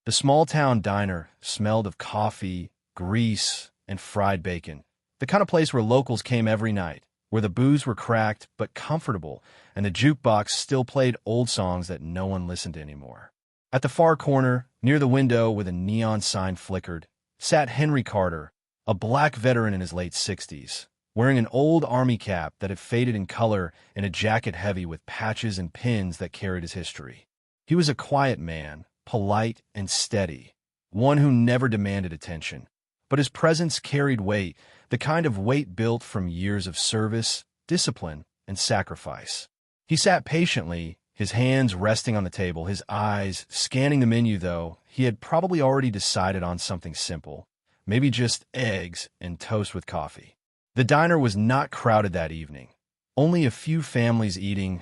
The small-town diner smelled of coffee, grease, and fried bacon. The kind of place where locals came every night, where the booze were cracked but comfortable, and the jukebox still played old songs that no one listened to anymore. At the far corner, near the window where the neon sign flickered, sat Henry Carter, a black veteran in his late 60s, wearing an old army cap that had faded in color and a jacket heavy with patches and pins that carried his history. He was a quiet man, polite and steady, one who never demanded attention. But his presence carried weight, the kind of weight built from years of service, discipline, and sacrifice. He sat patiently, his hands resting on the table, his eyes scanning the menu, though he had probably already decided on something simple, maybe just eggs and toast with coffee. The diner was not crowded that evening. Only a few families eating,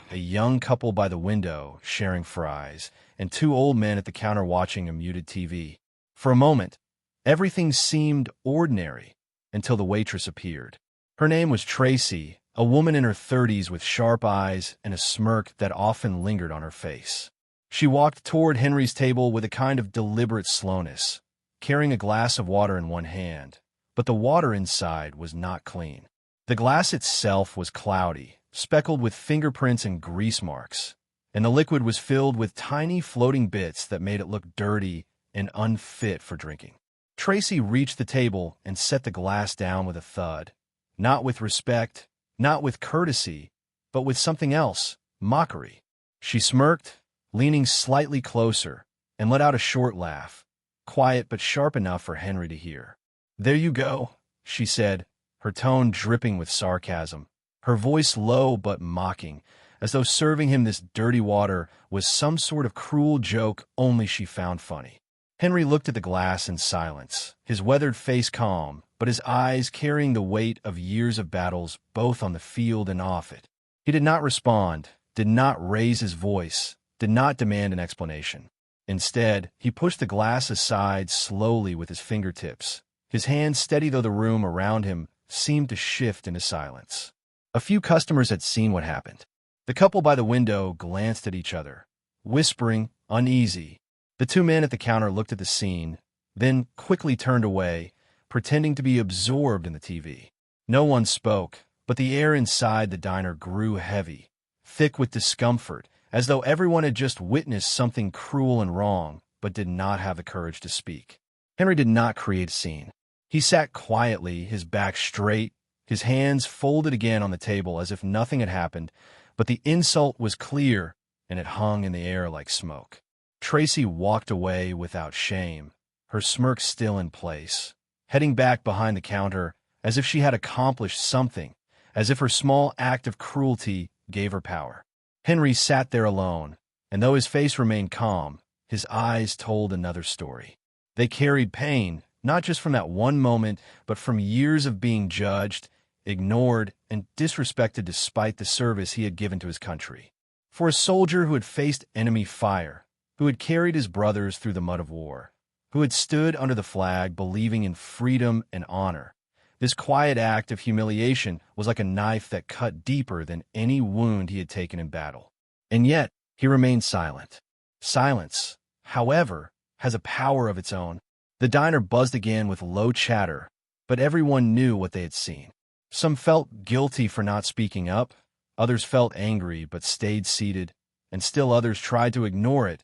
a young couple by the window sharing fries, and two old men at the counter watching a muted TV. For a moment, everything seemed ordinary until the waitress appeared. Her name was Tracy, a woman in her 30s with sharp eyes and a smirk that often lingered on her face. She walked toward Henry's table with a kind of deliberate slowness, carrying a glass of water in one hand. But the water inside was not clean. The glass itself was cloudy, speckled with fingerprints and grease marks, and the liquid was filled with tiny floating bits that made it look dirty and unfit for drinking. Tracy reached the table and set the glass down with a thud, not with respect, not with courtesy, but with something else, mockery. She smirked, leaning slightly closer, and let out a short laugh, quiet but sharp enough for Henry to hear. "There you go," she said, her tone dripping with sarcasm, her voice low but mocking, as though serving him this dirty water was some sort of cruel joke only she found funny. Henry looked at the glass in silence, his weathered face calm, but his eyes carrying the weight of years of battles both on the field and off it. He did not respond, did not raise his voice, did not demand an explanation. Instead, he pushed the glass aside slowly with his fingertips, his hands steady though the room around him seemed to shift into silence. A few customers had seen what happened. The couple by the window glanced at each other, whispering, uneasy. The two men at the counter looked at the scene, then quickly turned away, pretending to be absorbed in the TV. No one spoke, but the air inside the diner grew heavy, thick with discomfort, as though everyone had just witnessed something cruel and wrong, but did not have the courage to speak. Henry did not create a scene. He sat quietly, his back straight, his hands folded again on the table as if nothing had happened, but the insult was clear, and it hung in the air like smoke. Tracy walked away without shame, her smirk still in place, heading back behind the counter as if she had accomplished something, as if her small act of cruelty gave her power. Henry sat there alone, and though his face remained calm, his eyes told another story. They carried pain, not just from that one moment, but from years of being judged, ignored, and disrespected despite the service he had given to his country. For a soldier who had faced enemy fire, who had carried his brothers through the mud of war, who had stood under the flag believing in freedom and honor, this quiet act of humiliation was like a knife that cut deeper than any wound he had taken in battle. And yet, he remained silent. Silence, however, has a power of its own. The diner buzzed again with low chatter, but everyone knew what they had seen. Some felt guilty for not speaking up, others felt angry but stayed seated, and still others tried to ignore it,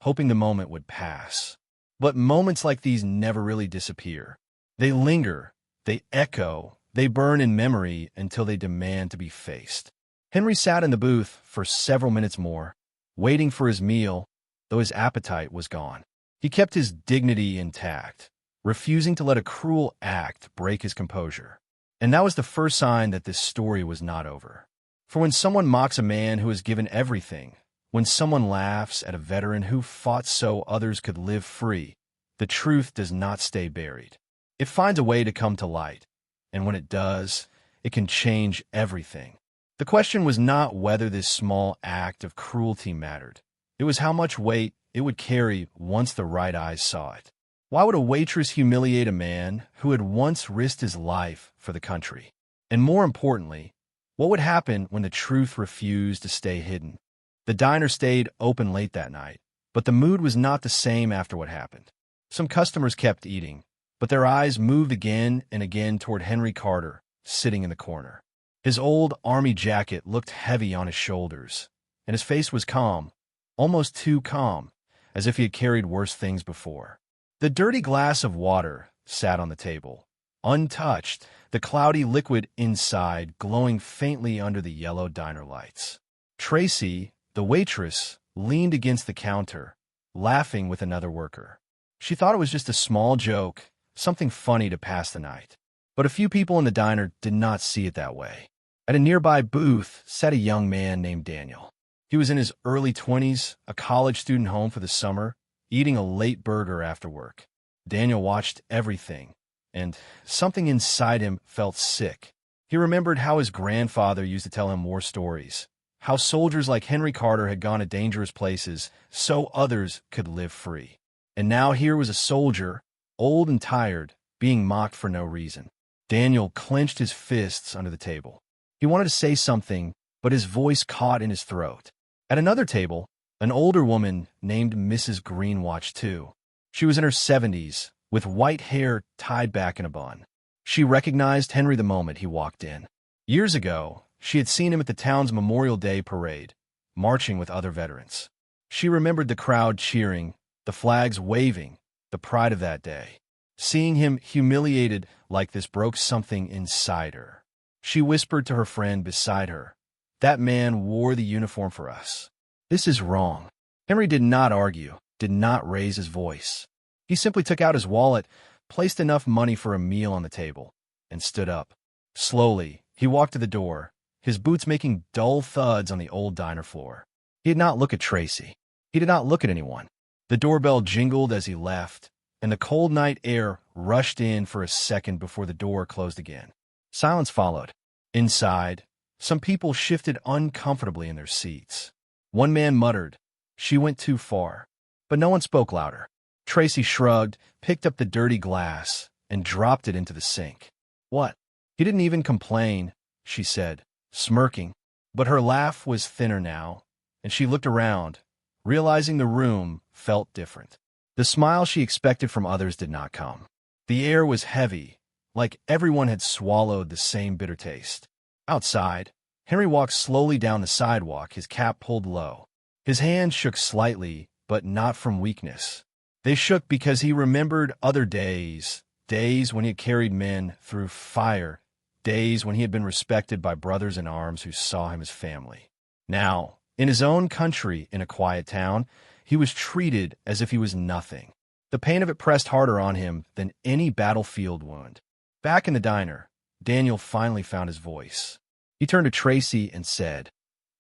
hoping the moment would pass. But moments like these never really disappear. They linger, they echo, they burn in memory until they demand to be faced. Henry sat in the booth for several minutes more, waiting for his meal, though his appetite was gone. He kept his dignity intact, refusing to let a cruel act break his composure. And that was the first sign that this story was not over. For when someone mocks a man who has given everything, when someone laughs at a veteran who fought so others could live free, the truth does not stay buried. It finds a way to come to light, and when it does, it can change everything. The question was not whether this small act of cruelty mattered. It was how much weight it would carry once the right eyes saw it. Why would a waitress humiliate a man who had once risked his life for the country? And more importantly, what would happen when the truth refused to stay hidden? The diner stayed open late that night, But the mood was not the same after what happened. Some customers kept eating, but their eyes moved again and again toward Henry Carter, sitting in the corner. His old army jacket looked heavy on his shoulders, and his face was calm, almost too calm, as if he had carried worse things before. The dirty glass of water sat on the table, untouched, the cloudy liquid inside glowing faintly under the yellow diner lights. Tracy, the waitress, leaned against the counter, laughing with another worker. She thought it was just a small joke, something funny to pass the night. But a few people in the diner did not see it that way. At a nearby booth sat a young man named Daniel. He was in his early 20s, a college student home for the summer, eating a late burger after work. Daniel watched everything, and something inside him felt sick. He remembered how his grandfather used to tell him war stories, how soldiers like Henry Carter had gone to dangerous places so others could live free. And now here was a soldier, old and tired, being mocked for no reason. Daniel clenched his fists under the table. He wanted to say something, but his voice caught in his throat. At another table, an older woman named Mrs. Green watched too. She was in her 70s, with white hair tied back in a bun. She recognized Henry the moment he walked in. Years ago, she had seen him at the town's Memorial Day parade, marching with other veterans. She remembered the crowd cheering, the flags waving, the pride of that day. Seeing him humiliated like this broke something inside her. She whispered to her friend beside her, "That man wore the uniform for us. This is wrong." Henry did not argue, did not raise his voice. He simply took out his wallet, placed enough money for a meal on the table, and stood up. Slowly, he walked to the door, his boots making dull thuds on the old diner floor. He did not look at Tracy. He did not look at anyone. The doorbell jingled as he left, and the cold night air rushed in for a second before the door closed again. Silence followed. Inside, some people shifted uncomfortably in their seats. One man muttered, "She went too far." But no one spoke louder. Tracy shrugged, picked up the dirty glass, and dropped it into the sink. "What?" "He didn't even complain," she said, smirking. But her laugh was thinner now, and she looked around, realizing the room felt different. The smile she expected from others did not come. The air was heavy, like everyone had swallowed the same bitter taste. Outside, Henry walked slowly down the sidewalk, his cap pulled low. His hands shook slightly, but not from weakness. They shook because he remembered other days, days when he had carried men through fire, days when he had been respected by brothers in arms who saw him as family. Now, in his own country, in a quiet town, he was treated as if he was nothing. The pain of it pressed harder on him than any battlefield wound. Back in the diner, Daniel finally found his voice. He turned to Tracy and said,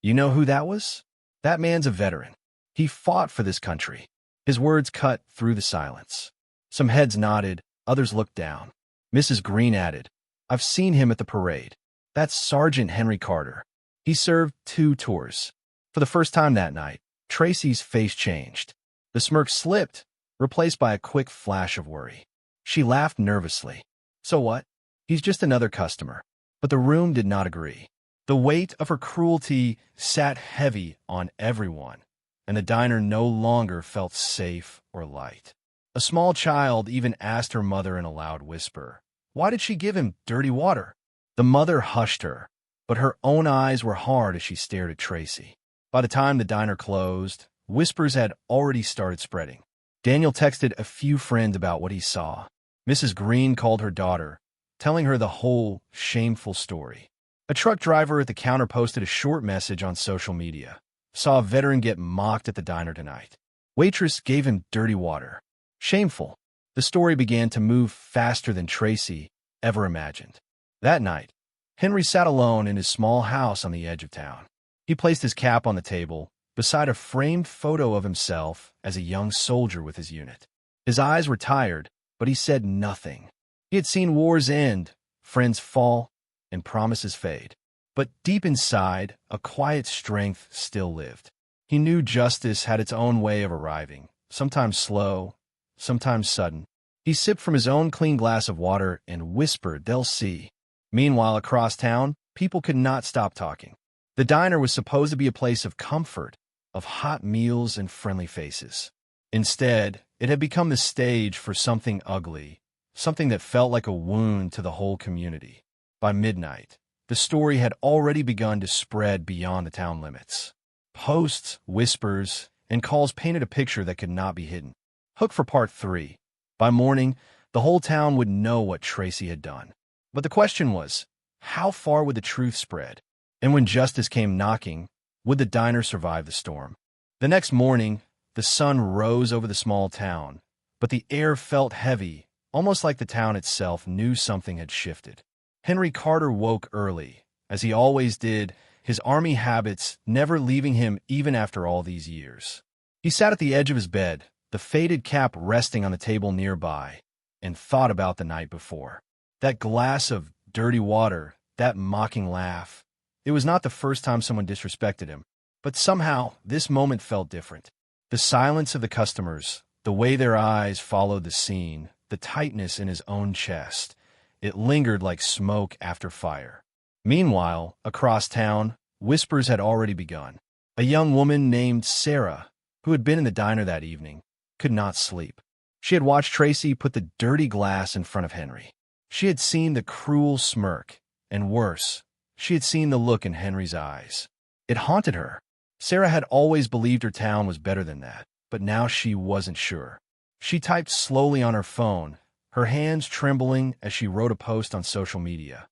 "You know who that was? That man's a veteran. He fought for this country." His words cut through the silence. Some heads nodded, others looked down. Mrs. Green added, "I've seen him at the parade. That's Sergeant Henry Carter. He served 2 tours." For the first time that night, Tracy's face changed. The smirk slipped, replaced by a quick flash of worry. She laughed nervously. "So what? He's just another customer." But the room did not agree. The weight of her cruelty sat heavy on everyone, and the diner no longer felt safe or light. A small child even asked her mother in a loud whisper, "Why did she give him dirty water?" The mother hushed her, but her own eyes were hard as she stared at Tracy. By the time the diner closed, whispers had already started spreading. Daniel texted a few friends about what he saw. Mrs. Green called her daughter, telling her the whole shameful story. A truck driver at the counter posted a short message on social media. "Saw a veteran get mocked at the diner tonight. Waitress gave him dirty water. Shameful." The story began to move faster than Tracy ever imagined. That night, Henry sat alone in his small house on the edge of town. He placed his cap on the table, beside a framed photo of himself as a young soldier with his unit. His eyes were tired, but he said nothing. He had seen wars end, friends fall, and promises fade. But deep inside, a quiet strength still lived. He knew justice had its own way of arriving, sometimes slow, sometimes sudden. He sipped from his own clean glass of water and whispered, "They'll see." Meanwhile, across town, people could not stop talking. The diner was supposed to be a place of comfort, of hot meals and friendly faces. Instead, it had become the stage for something ugly, something that felt like a wound to the whole community. By midnight, the story had already begun to spread beyond the town limits. Posts, whispers, and calls painted a picture that could not be hidden. Hooked for part 3. By morning, the whole town would know what Tracy had done. But the question was, how far would the truth spread? And when justice came knocking, would the diner survive the storm? The next morning, the sun rose over the small town, but the air felt heavy, almost like the town itself knew something had shifted. Henry Carter woke early, as he always did, his army habits never leaving him even after all these years. He sat at the edge of his bed, the faded cap resting on the table nearby, and thought about the night before. That glass of dirty water, that mocking laugh. It was not the first time someone disrespected him, but somehow this moment felt different. The silence of the customers, the way their eyes followed the scene, the tightness in his own chest. It lingered like smoke after fire. Meanwhile, across town, whispers had already begun. A young woman named Sarah, who had been in the diner that evening, could not sleep. She had watched Tracy put the dirty glass in front of Henry. She had seen the cruel smirk, and worse, she had seen the look in Henry's eyes. It haunted her. Sarah had always believed her town was better than that, but now she wasn't sure. She typed slowly on her phone, her hands trembling as she wrote a post on social media.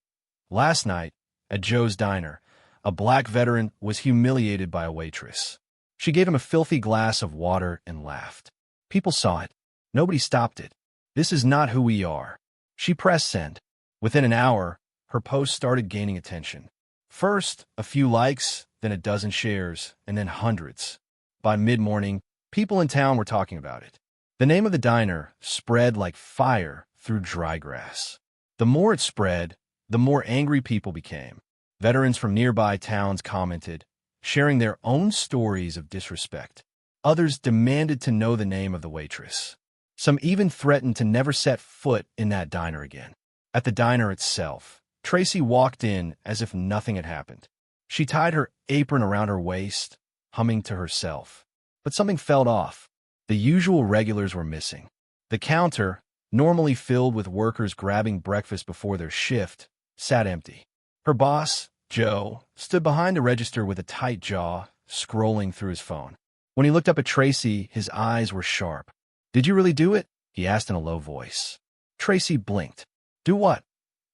Last night, at Joe's diner, a black veteran was humiliated by a waitress. She gave him a filthy glass of water and laughed. People saw it. Nobody stopped it. This is not who we are. She pressed send. Within an hour, her post started gaining attention. First, a few likes, then a dozen shares, and then hundreds. By mid-morning, people in town were talking about it. The name of the diner spread like fire through dry grass. The more it spread, the more angry people became. Veterans from nearby towns commented, sharing their own stories of disrespect. Others demanded to know the name of the waitress. Some even threatened to never set foot in that diner again. At the diner itself, Tracy walked in as if nothing had happened. She tied her apron around her waist, humming to herself. But something felt off. The usual regulars were missing. The counter, normally filled with workers grabbing breakfast before their shift, sat empty. Her boss, Joe, stood behind the register with a tight jaw, scrolling through his phone. When he looked up at Tracy, his eyes were sharp. "Did you really do it?" he asked in a low voice. Tracy blinked. "Do what?"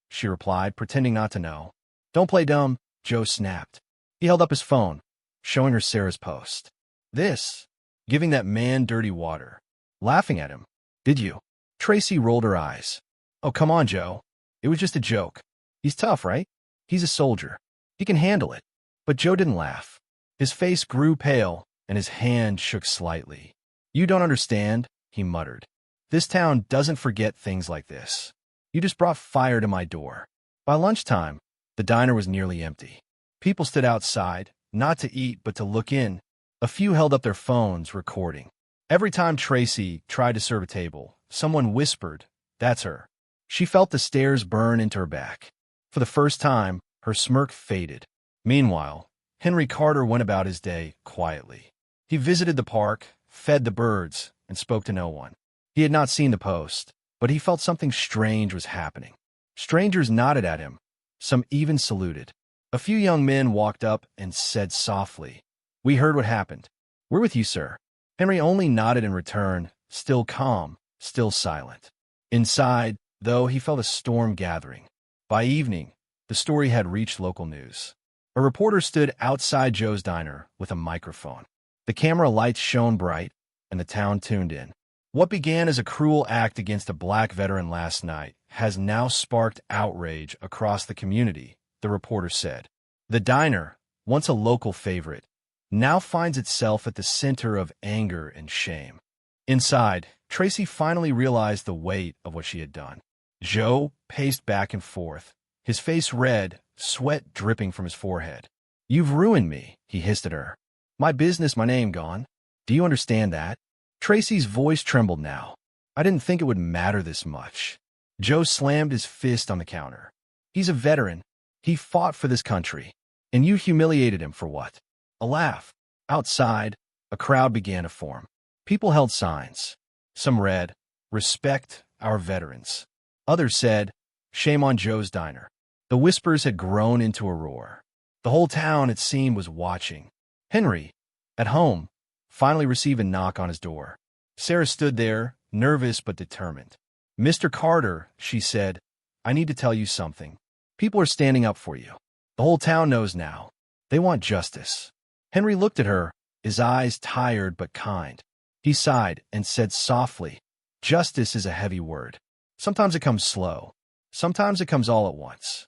she replied, pretending not to know. "Don't play dumb," Joe snapped. He held up his phone, showing her Sarah's post. "This, giving that man dirty water. Laughing at him. Did you?" Tracy rolled her eyes. "Oh, come on, Joe. It was just a joke. He's tough, right? He's a soldier. He can handle it." But Joe didn't laugh. His face grew pale, and his hand shook slightly. "You don't understand," he muttered. "This town doesn't forget things like this. You just brought fire to my door." By lunchtime, the diner was nearly empty. People stood outside, not to eat but to look in. A few held up their phones, recording. Every time Tracy tried to serve a table, someone whispered, "That's her." She felt the stares burn into her back. For the first time, her smirk faded. Meanwhile, Henry Carter went about his day quietly. He visited the park, fed the birds, and spoke to no one. He had not seen the post, but he felt something strange was happening. Strangers nodded at him. Some even saluted. A few young men walked up and said softly, "We heard what happened. We're with you, sir." Henry only nodded in return, still calm, still silent. Inside, though, he felt a storm gathering. By evening, the story had reached local news. A reporter stood outside Joe's diner with a microphone. The camera lights shone bright, and the town tuned in. What began as a cruel act against a black veteran last night has now sparked outrage across the community, the reporter said. The diner, once a local favorite, now finds itself at the center of anger and shame. Inside, Tracy finally realized the weight of what she had done. Joe paced back and forth, his face red, sweat dripping from his forehead. "You've ruined me," he hissed at her. "My business, my name gone. Do you understand that?" Tracy's voice trembled now. "I didn't think it would matter this much." Joe slammed his fist on the counter. "He's a veteran. He fought for this country. And you humiliated him for what?" A laugh. Outside, a crowd began to form. People held signs. Some read, "Respect our veterans." Others said, "Shame on Joe's Diner." The whispers had grown into a roar. The whole town, it seemed, was watching. Henry, at home, finally received a knock on his door. Sarah stood there, nervous but determined. "Mr. Carter," she said, "I need to tell you something. People are standing up for you. The whole town knows now. They want justice." Henry looked at her, his eyes tired but kind. He sighed and said softly, "Justice is a heavy word. Sometimes it comes slow. Sometimes it comes all at once."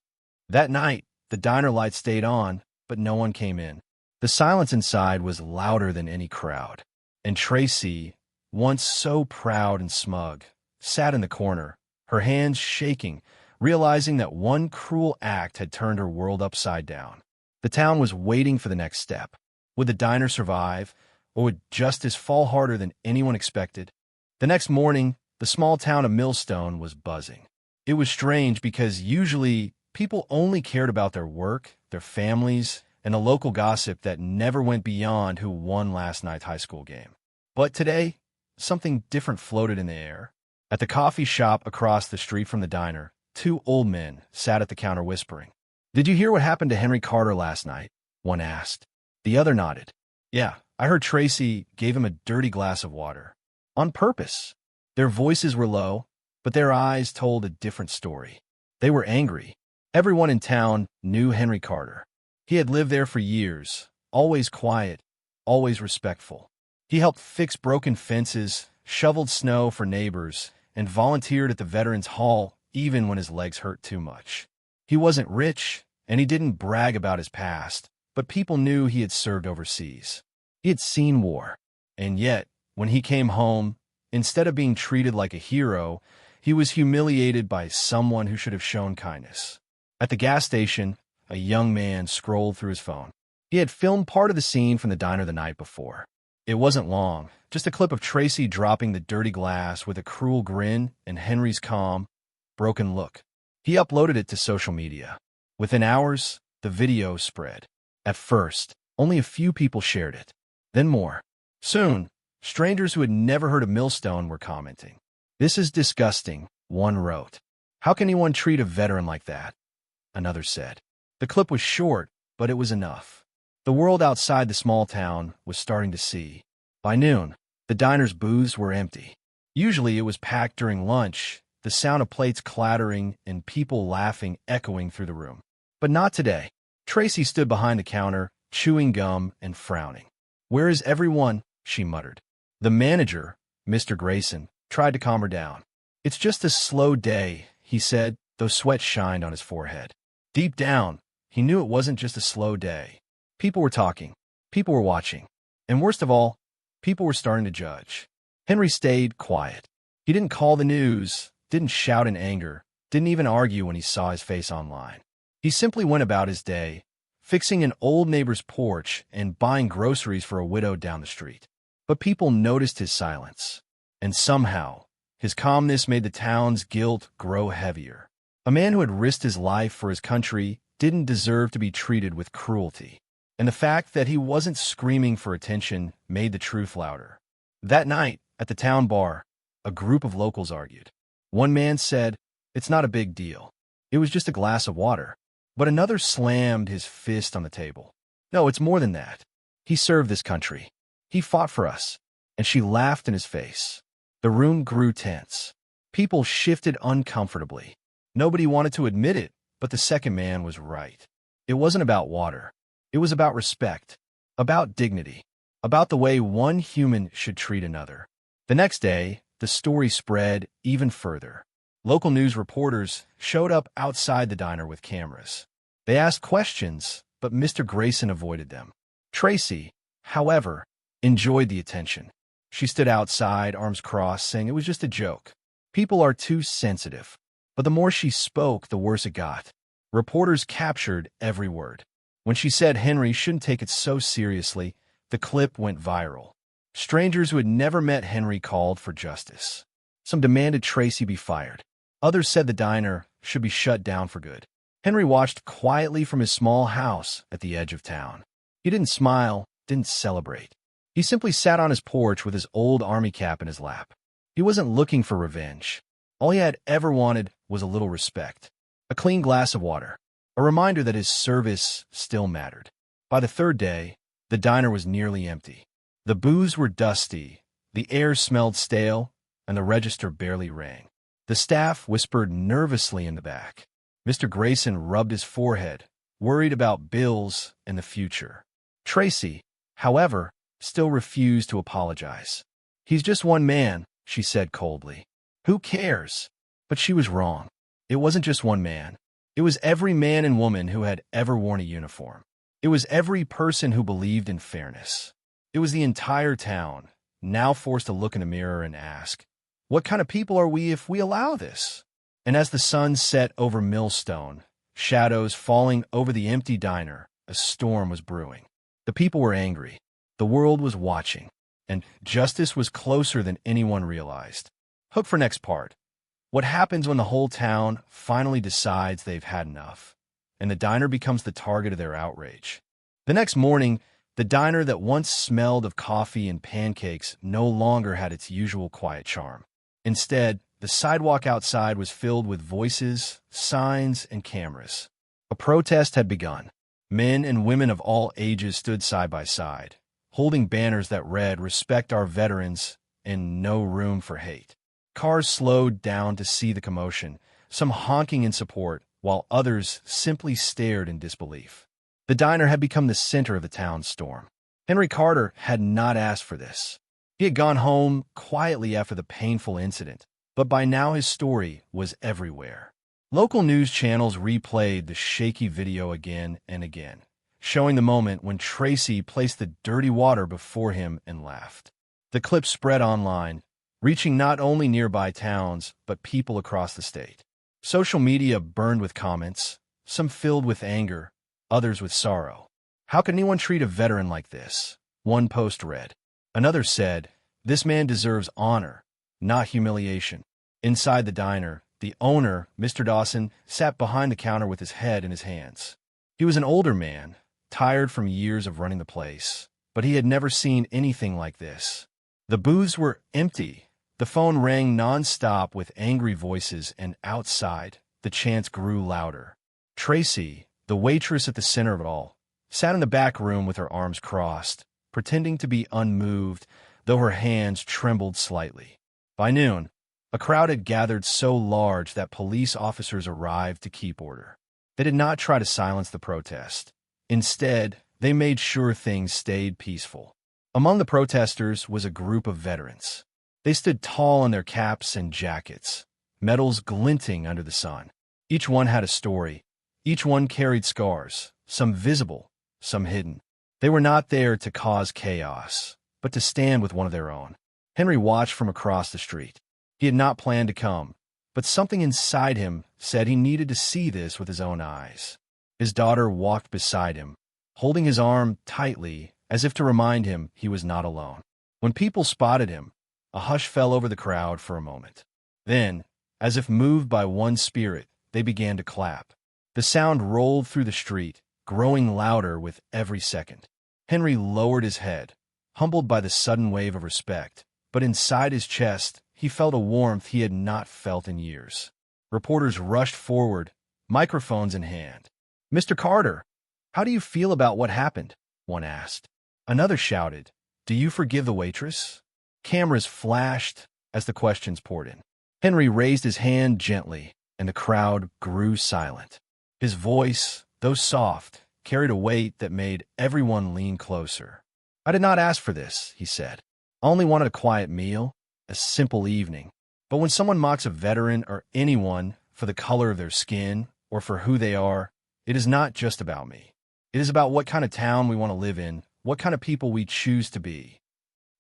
That night, the diner light stayed on, but no one came in. The silence inside was louder than any crowd. And Tracy, once so proud and smug, sat in the corner, her hands shaking, realizing that one cruel act had turned her world upside down. The town was waiting for the next step. Would the diner survive, or would justice fall harder than anyone expected? The next morning, the small town of Millstone was buzzing. It was strange because usually people only cared about their work, their families, and the local gossip that never went beyond who won last night's high school game. But today, something different floated in the air. At the coffee shop across the street from the diner, two old men sat at the counter whispering. "Did you hear what happened to Henry Carter last night?" one asked. The other nodded. "Yeah, I heard Tracy gave him a dirty glass of water. On purpose." Their voices were low, but their eyes told a different story. They were angry. Everyone in town knew Henry Carter. He had lived there for years, always quiet, always respectful. He helped fix broken fences, shoveled snow for neighbors, and volunteered at the Veterans Hall even when his legs hurt too much. He wasn't rich, and he didn't brag about his past, but people knew he had served overseas. He had seen war, and yet, when he came home, instead of being treated like a hero, he was humiliated by someone who should have shown kindness. At the gas station, a young man scrolled through his phone. He had filmed part of the scene from the diner the night before. It wasn't long, just a clip of Tracy dropping the dirty glass with a cruel grin and Henry's calm, broken look. He uploaded it to social media. Within hours, the video spread. At first, only a few people shared it. Then more. Soon, strangers who had never heard of Millstone were commenting. "This is disgusting," one wrote. "How can anyone treat a veteran like that?" Another said. The clip was short, but it was enough. The world outside the small town was starting to see. By noon, the diner's booths were empty. Usually it was packed during lunch, the sound of plates clattering and people laughing echoing through the room. But not today. Tracy stood behind the counter, chewing gum and frowning. "Where is everyone?" she muttered. The manager, Mr. Grayson, tried to calm her down. "It's just a slow day," he said, though sweat shined on his forehead. Deep down, he knew it wasn't just a slow day. People were talking. People were watching. And worst of all, people were starting to judge. Henry stayed quiet. He didn't call the news, didn't shout in anger, didn't even argue when he saw his face online. He simply went about his day, fixing an old neighbor's porch and buying groceries for a widow down the street. But people noticed his silence. And somehow, his calmness made the town's guilt grow heavier. A man who had risked his life for his country didn't deserve to be treated with cruelty. And the fact that he wasn't screaming for attention made the truth louder. That night, at the town bar, a group of locals argued. One man said, "It's not a big deal. It was just a glass of water." But another slammed his fist on the table. "No, it's more than that. He served this country. He fought for us." And she laughed in his face. The room grew tense. People shifted uncomfortably. Nobody wanted to admit it, but the second man was right. It wasn't about water. It was about respect, about dignity, about the way one human should treat another. The next day, the story spread even further. Local news reporters showed up outside the diner with cameras. They asked questions, but Mr. Grayson avoided them. Tracy, however, enjoyed the attention. She stood outside, arms crossed, saying it was just a joke. People are too sensitive. But the more she spoke, the worse it got. Reporters captured every word. When she said Henry shouldn't take it so seriously, the clip went viral. Strangers who had never met Henry called for justice. Some demanded Tracy be fired. Others said the diner should be shut down for good. Henry watched quietly from his small house at the edge of town. He didn't smile, didn't celebrate. He simply sat on his porch with his old army cap in his lap. He wasn't looking for revenge. All he had ever wanted was a little respect, a clean glass of water, a reminder that his service still mattered. By the third day, the diner was nearly empty. The booze were dusty, the air smelled stale, and the register barely rang. The staff whispered nervously in the back. Mr. Grayson rubbed his forehead, worried about bills and the future. Tracy, however, still refused to apologize. "He's just one man," she said coldly. "Who cares?" But she was wrong. It wasn't just one man. It was every man and woman who had ever worn a uniform. It was every person who believed in fairness. It was the entire town, now forced to look in a mirror and ask, what kind of people are we if we allow this? And as the sun set over Millstone, shadows falling over the empty diner, a storm was brewing. The people were angry. The world was watching. And justice was closer than anyone realized. Hook for next part. What happens when the whole town finally decides they've had enough, and the diner becomes the target of their outrage? The next morning, the diner that once smelled of coffee and pancakes no longer had its usual quiet charm. Instead, the sidewalk outside was filled with voices, signs, and cameras. A protest had begun. Men and women of all ages stood side by side, holding banners that read, "Respect our veterans," and "No room for hate." Cars slowed down to see the commotion, some honking in support, while others simply stared in disbelief. The diner had become the center of the town's storm. Henry Carter had not asked for this. He had gone home quietly after the painful incident, but by now his story was everywhere. Local news channels replayed the shaky video again and again, showing the moment when Tracy placed the dirty water before him and laughed. The clip spread online, reaching not only nearby towns, but people across the state. Social media burned with comments, some filled with anger, others with sorrow. "How can anyone treat a veteran like this?" one post read. Another said, "This man deserves honor, not humiliation." Inside the diner, the owner, Mr. Dawson, sat behind the counter with his head in his hands. He was an older man, tired from years of running the place, but he had never seen anything like this. The booths were empty. The phone rang non-stop with angry voices, and outside, the chants grew louder. Tracy, the waitress at the center of it all, sat in the back room with her arms crossed, pretending to be unmoved, though her hands trembled slightly. By noon, a crowd had gathered so large that police officers arrived to keep order. They did not try to silence the protest. Instead, they made sure things stayed peaceful. Among the protesters was a group of veterans. They stood tall in their caps and jackets, medals glinting under the sun. Each one had a story. Each one carried scars, some visible, some hidden. They were not there to cause chaos, but to stand with one of their own. Henry watched from across the street. He had not planned to come, but something inside him said he needed to see this with his own eyes. His daughter walked beside him, holding his arm tightly as if to remind him he was not alone. When people spotted him, a hush fell over the crowd for a moment. Then, as if moved by one spirit, they began to clap. The sound rolled through the street, growing louder with every second. Henry lowered his head, humbled by the sudden wave of respect, but inside his chest, he felt a warmth he had not felt in years. Reporters rushed forward, microphones in hand. "Mr. Carter, how do you feel about what happened?" one asked. Another shouted, "Do you forgive the waitress?" Cameras flashed as the questions poured in. Henry raised his hand gently, and the crowd grew silent. His voice, though soft, carried a weight that made everyone lean closer. "I did not ask for this," he said. "I only wanted a quiet meal, a simple evening. But when someone mocks a veteran or anyone for the color of their skin or for who they are, it is not just about me. It is about what kind of town we want to live in, what kind of people we choose to be."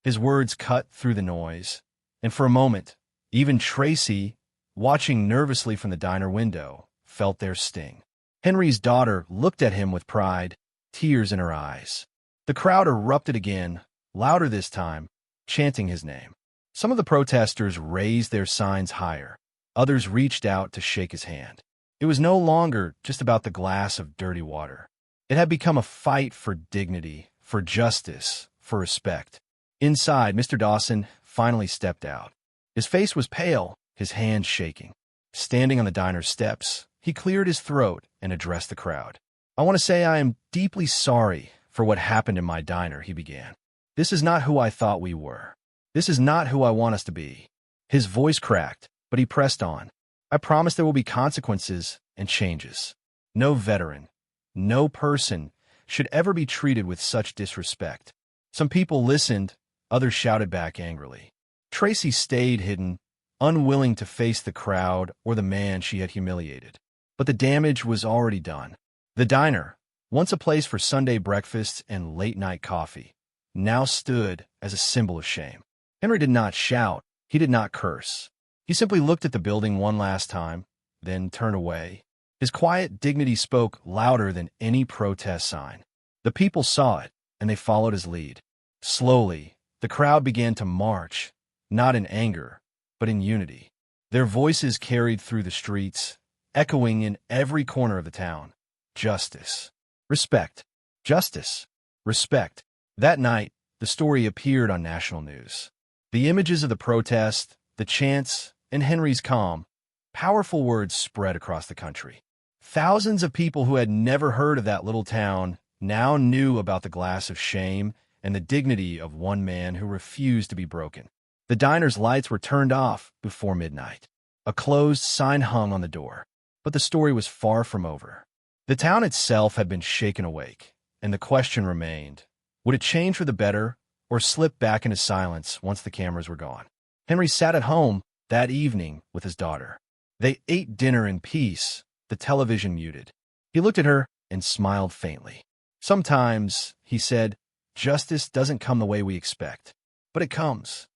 His words cut through the noise, and for a moment, even Tracy, watching nervously from the diner window, felt their sting. Henry's daughter looked at him with pride, tears in her eyes. The crowd erupted again, louder this time, chanting his name. Some of the protesters raised their signs higher. Others reached out to shake his hand. It was no longer just about the glass of dirty water. It had become a fight for dignity, for justice, for respect. Inside, Mr. Dawson finally stepped out. His face was pale, his hands shaking. Standing on the diner's steps, he cleared his throat and addressed the crowd. "I want to say I am deeply sorry for what happened in my diner," he began. "This is not who I thought we were. This is not who I want us to be." His voice cracked, but he pressed on. "I promise there will be consequences and changes. No veteran, no person should ever be treated with such disrespect." Some people listened, others shouted back angrily. Tracy stayed hidden, unwilling to face the crowd or the man she had humiliated. But the damage was already done. The diner, once a place for Sunday breakfasts and late-night coffee, now stood as a symbol of shame. Henry did not shout. He did not curse. He simply looked at the building one last time, then turned away. His quiet dignity spoke louder than any protest sign. The people saw it, and they followed his lead. Slowly, the crowd began to march, not in anger, but in unity. Their voices carried through the streets, echoing in every corner of the town. Justice. Respect. Justice. Respect. That night, the story appeared on national news. The images of the protest, the chants, and Henry's calm, powerful words spread across the country. Thousands of people who had never heard of that little town now knew about the glass of shame and the dignity of one man who refused to be broken. The diner's lights were turned off before midnight. A closed sign hung on the door. But the story was far from over. The town itself had been shaken awake, and the question remained, would it change for the better or slip back into silence once the cameras were gone? Henry sat at home that evening with his daughter. They ate dinner in peace, the television muted. He looked at her and smiled faintly. "Sometimes," he said, "justice doesn't come the way we expect, but it comes."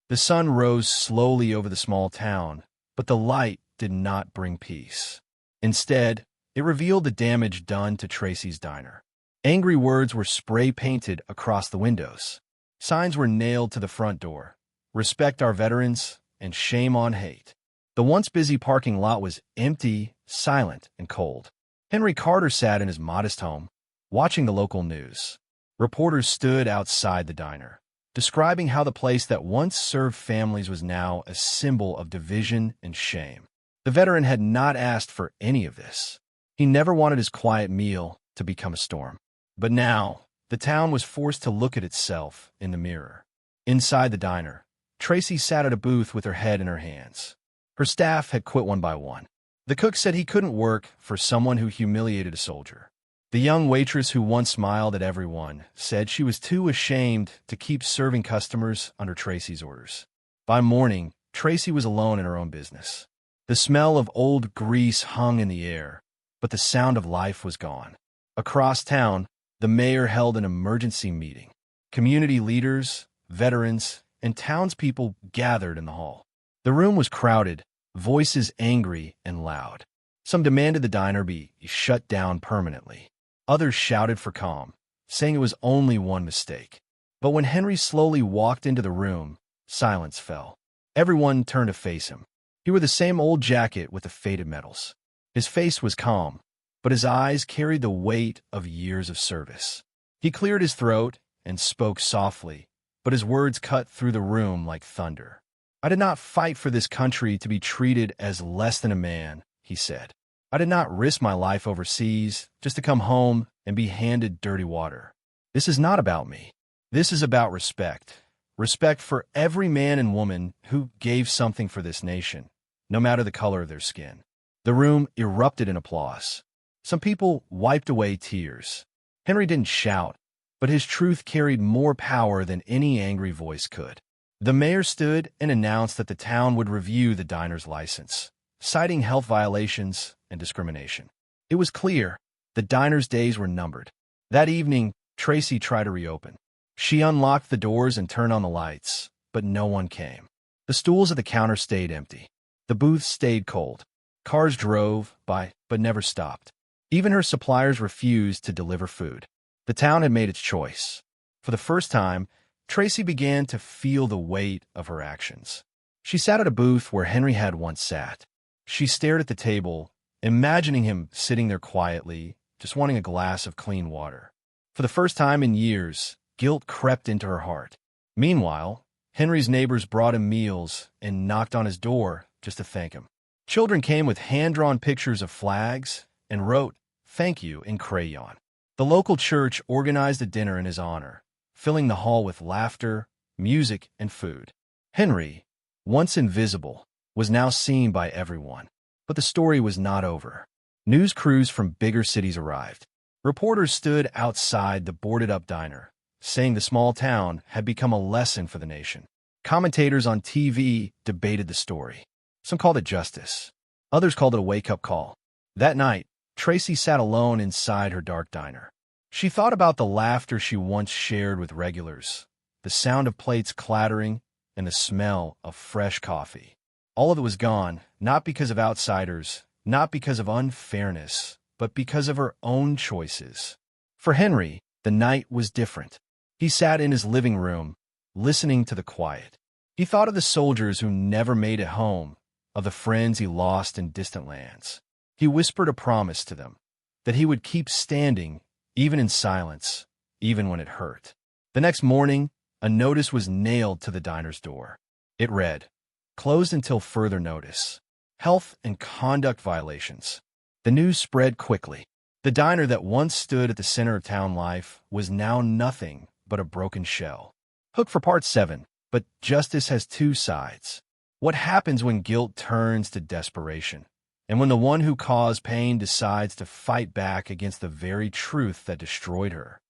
The sun rose slowly over the small town, but the light did not bring peace. Instead, it revealed the damage done to Tracy's diner. Angry words were spray-painted across the windows. Signs were nailed to the front door. "Respect our veterans," and "Shame on hate." The once busy parking lot was empty, silent, and cold. Henry Carter sat in his modest home, watching the local news. Reporters stood outside the diner, describing how the place that once served families was now a symbol of division and shame. The veteran had not asked for any of this. He never wanted his quiet meal to become a storm. But now, the town was forced to look at itself in the mirror. Inside the diner, Tracy sat at a booth with her head in her hands. Her staff had quit one by one. The cook said he couldn't work for someone who humiliated a soldier. The young waitress who once smiled at everyone said she was too ashamed to keep serving customers under Tracy's orders. By morning, Tracy was alone in her own business. The smell of old grease hung in the air, but the sound of life was gone. Across town, the mayor held an emergency meeting. Community leaders, veterans, and townspeople gathered in the hall. The room was crowded, voices angry and loud. Some demanded the diner be shut down permanently. Others shouted for calm, saying it was only one mistake. But when Henry slowly walked into the room, silence fell. Everyone turned to face him. He wore the same old jacket with the faded medals. His face was calm, but his eyes carried the weight of years of service. He cleared his throat and spoke softly, but his words cut through the room like thunder. "I did not fight for this country to be treated as less than a man," he said. "I did not risk my life overseas just to come home and be handed dirty water. This is not about me. This is about respect. Respect for every man and woman who gave something for this nation, no matter the color of their skin." The room erupted in applause. Some people wiped away tears. Henry didn't shout, but his truth carried more power than any angry voice could. The mayor stood and announced that the town would review the diner's license, citing health violations and discrimination. It was clear the diner's days were numbered. That evening, Tracy tried to reopen. She unlocked the doors and turned on the lights, but no one came. The stools at the counter stayed empty. The booths stayed cold. Cars drove by, but never stopped. Even her suppliers refused to deliver food. The town had made its choice. For the first time, Tracy began to feel the weight of her actions. She sat at a booth where Henry had once sat. She stared at the table, imagining him sitting there quietly, just wanting a glass of clean water. For the first time in years, guilt crept into her heart. Meanwhile, Henry's neighbors brought him meals and knocked on his door just to thank him. Children came with hand-drawn pictures of flags and wrote, "Thank you," in crayon. The local church organized a dinner in his honor, filling the hall with laughter, music, and food. Henry, once invisible, was now seen by everyone. But the story was not over. News crews from bigger cities arrived. Reporters stood outside the boarded-up diner, saying the small town had become a lesson for the nation. Commentators on TV debated the story. Some called it justice. Others called it a wake-up call. That night, Tracy sat alone inside her dark diner. She thought about the laughter she once shared with regulars, the sound of plates clattering, and the smell of fresh coffee. All of it was gone, not because of outsiders, not because of unfairness, but because of her own choices. For Henry, the night was different. He sat in his living room, listening to the quiet. He thought of the soldiers who never made it home, of the friends he lost in distant lands. He whispered a promise to them, that he would keep standing, even in silence, even when it hurt. The next morning, a notice was nailed to the diner's door. It read, "Closed until further notice. Health and conduct violations." The news spread quickly. The diner that once stood at the center of town life was now nothing but a broken shell. Hook for Part 7, but justice has two sides. What happens when guilt turns to desperation? And when the one who caused pain decides to fight back against the very truth that destroyed her?